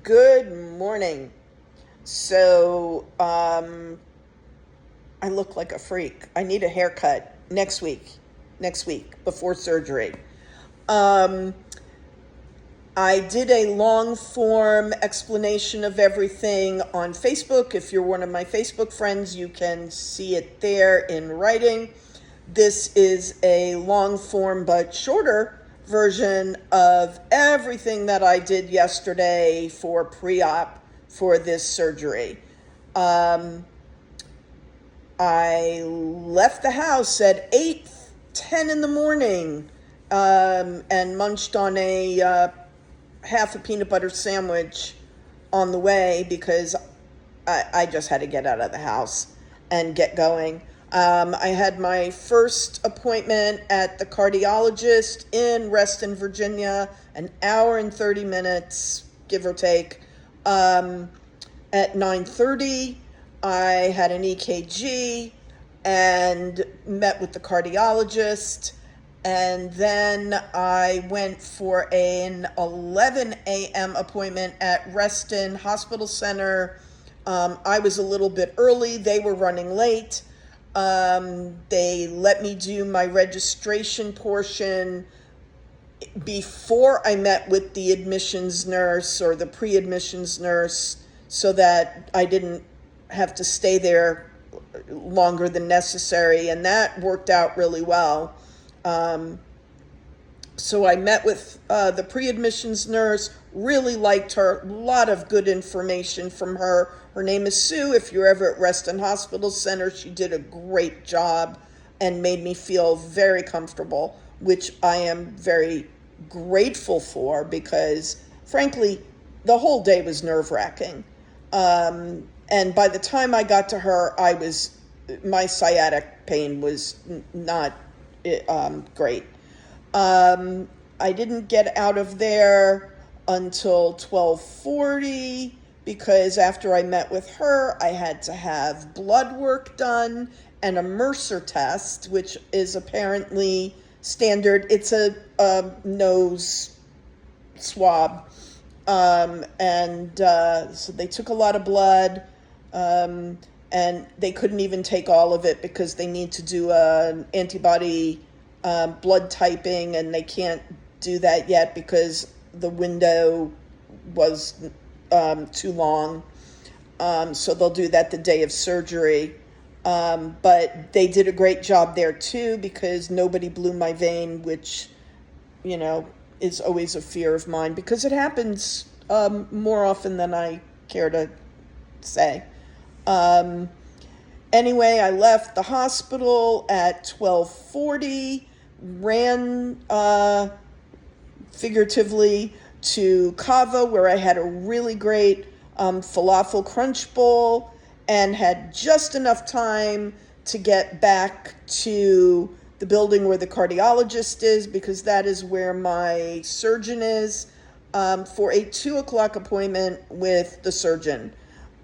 Good morning. So, I look like a freak. I need a haircut next week before surgery. Um, I did a long form explanation of everything on Facebook. If you're one of my Facebook friends, you can see it there in writing. This is a long form but shorter version of everything that I did yesterday for pre-op for this surgery. Um, I left the house at 8:10 in the morning, and munched on a half a peanut butter sandwich on the way because I just had to get out of the house and get going. I had my first appointment at the cardiologist in Reston, Virginia, an hour and 30 minutes, give or take. At 9:30, I had an EKG and met with the cardiologist. And then I went for an 11 a.m. appointment at Reston Hospital Center. I was a little bit early. They were running late. They let me do my registration portion before I met with the admissions nurse or the pre-admissions nurse so that I didn't have to stay there longer than necessary. And that worked out really well. So I met with the pre-admissions nurse, really liked her, a lot of good information from her. Her name is Sue. If you're ever at Reston Hospital Center, she did a great job and made me feel very comfortable, which I am very grateful for because, frankly, the whole day was nerve-wracking. And by the time I got to her, my sciatic pain was not great. I didn't get out of there until 12:40 because after I met with her, I had to have blood work done and a Mercer test, which is apparently standard. It's a nose swab. So they took a lot of blood, and they couldn't even take all of it because they need to do an antibody blood typing, and they can't do that yet because the window was too long. So they'll do that the day of surgery. But they did a great job there too because nobody blew my vein, which, is always a fear of mine because it happens more often than I care to say. Anyway, I left the hospital at 12:40, ran figuratively to Kava, where I had a really great falafel crunch bowl and had just enough time to get back to the building where the cardiologist is because that is where my surgeon is, for a 2 o'clock appointment with the surgeon.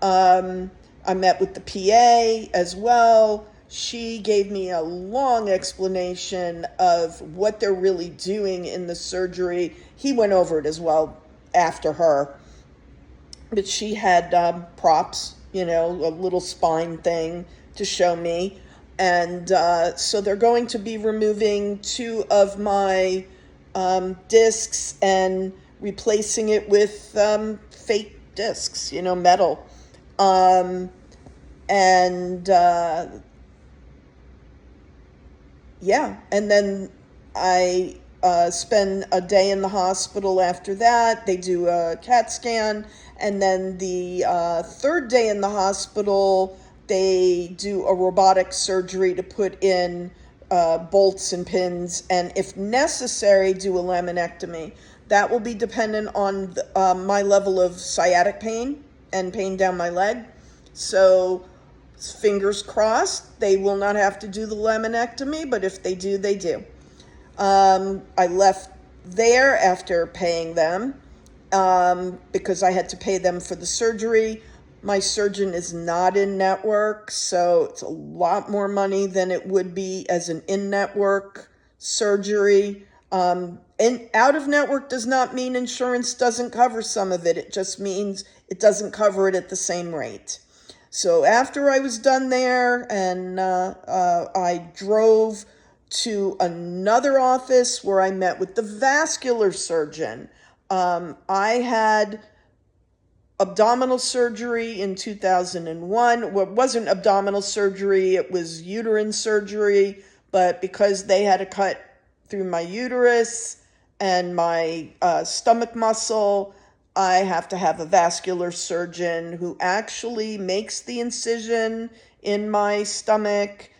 I met with the PA as well. She gave me a long explanation of what they're really doing in the surgery. He went over it as well after her. But she had props, a little spine thing to show me. And so they're going to be removing 2 of my discs and replacing it with fake discs, metal. And then I spend a day in the hospital after that. They do a CAT scan, and then the third day in the hospital, they do a robotic surgery to put in bolts and pins, and if necessary, do a laminectomy. That will be dependent on my level of sciatic pain and pain down my leg. So fingers crossed, they will not have to do the laminectomy, but if they do, they do. I left there after paying them because I had to pay them for the surgery. My surgeon is not in network, so it's a lot more money than it would be as an in-network surgery. and out of network does not mean insurance doesn't cover some of it. It just means it doesn't cover it at the same rate. So after I was done there, and I drove to another office where I met with the vascular surgeon. I had abdominal surgery in 2001. Well, it wasn't abdominal surgery, it was uterine surgery, but because they had a cut through my uterus and my stomach muscle, I have to have a vascular surgeon who actually makes the incision in my stomach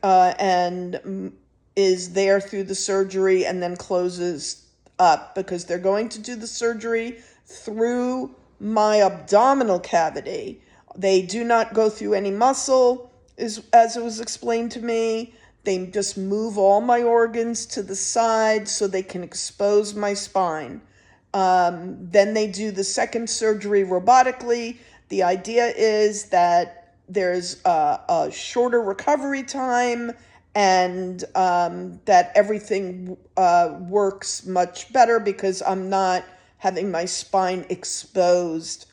and is there through the surgery and then closes up, because they're going to do the surgery through my abdominal cavity. They do not go through any muscle, as it was explained to me. They just move all my organs to the side so they can expose my spine. Then they do the second surgery robotically. The idea is that there's a shorter recovery time, and that everything works much better because I'm not having my spine exposed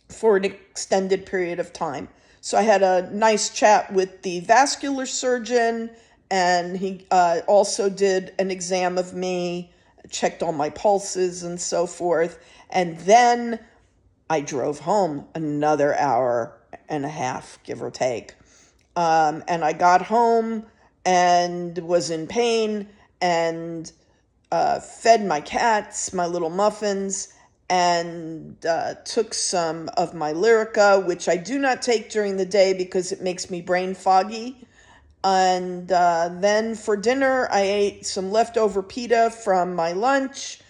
for an extended period of time. So I had a nice chat with the vascular surgeon, and he also did an exam of me, checked all my pulses and so forth. And then I drove home another hour and a half, give or take. And I got home and was in pain and fed my cats, my little muffins, and took some of my Lyrica, which I do not take during the day because it makes me brain foggy. And then for dinner, I ate some leftover pita from my lunch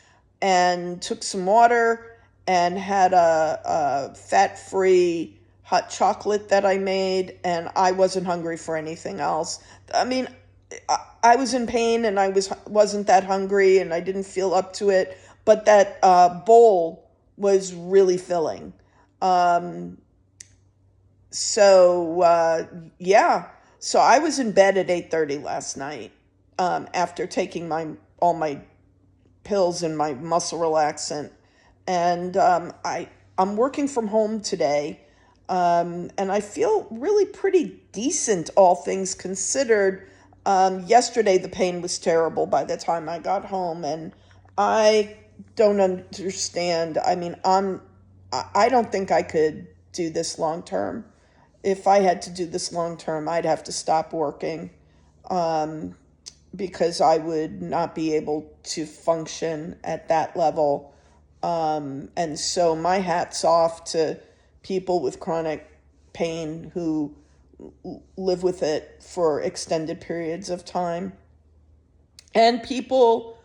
and took some water and had a fat-free hot chocolate that I made, and I wasn't hungry for anything else. I mean, I was in pain and I wasn't that hungry and I didn't feel up to it, but that bowl was really filling. So I was in bed at 8:30 last night after taking all my pills and my muscle relaxant, and I'm working from home today, and I feel really pretty decent, all things considered. Yesterday the pain was terrible by the time I got home, and I don't understand. I mean, I don't think I could do this long term. If I had to do this long term, I'd have to stop working, because I would not be able to function at that level. And so my hat's off to people with chronic pain who live with it for extended periods of time. And people,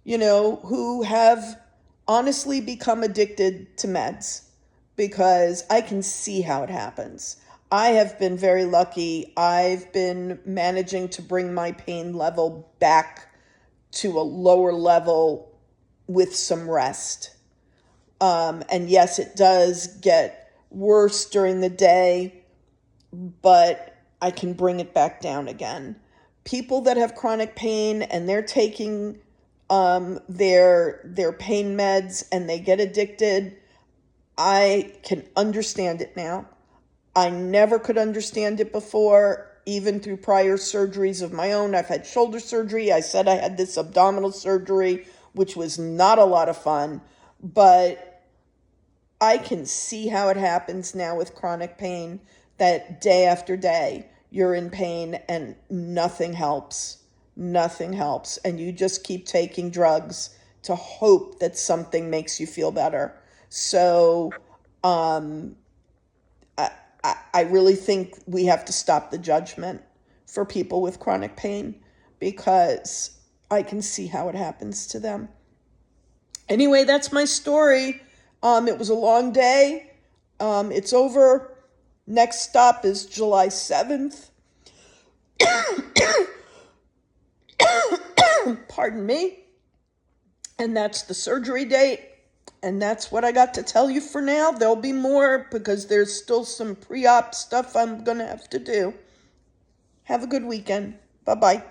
who have honestly become addicted to meds, because I can see how it happens. I have been very lucky. I've been managing to bring my pain level back to a lower level with some rest. And yes, it does get worse during the day, but I can bring it back down again. People that have chronic pain and they're taking their pain meds and they get addicted, I can understand it now. I never could understand it before, even through prior surgeries of my own. I've had shoulder surgery. I said I had this abdominal surgery, which was not a lot of fun, but I can see how it happens now with chronic pain, that day after day, you're in pain and nothing helps. Nothing helps. And you just keep taking drugs to hope that something makes you feel better. So, I really think we have to stop the judgment for people with chronic pain, because I can see how it happens to them. Anyway, that's my story. It was a long day. It's over. Next stop is July 7th. Pardon me. And that's the surgery date. And that's what I got to tell you for now. There'll be more because there's still some pre-op stuff I'm going to have to do. Have a good weekend. Bye-bye.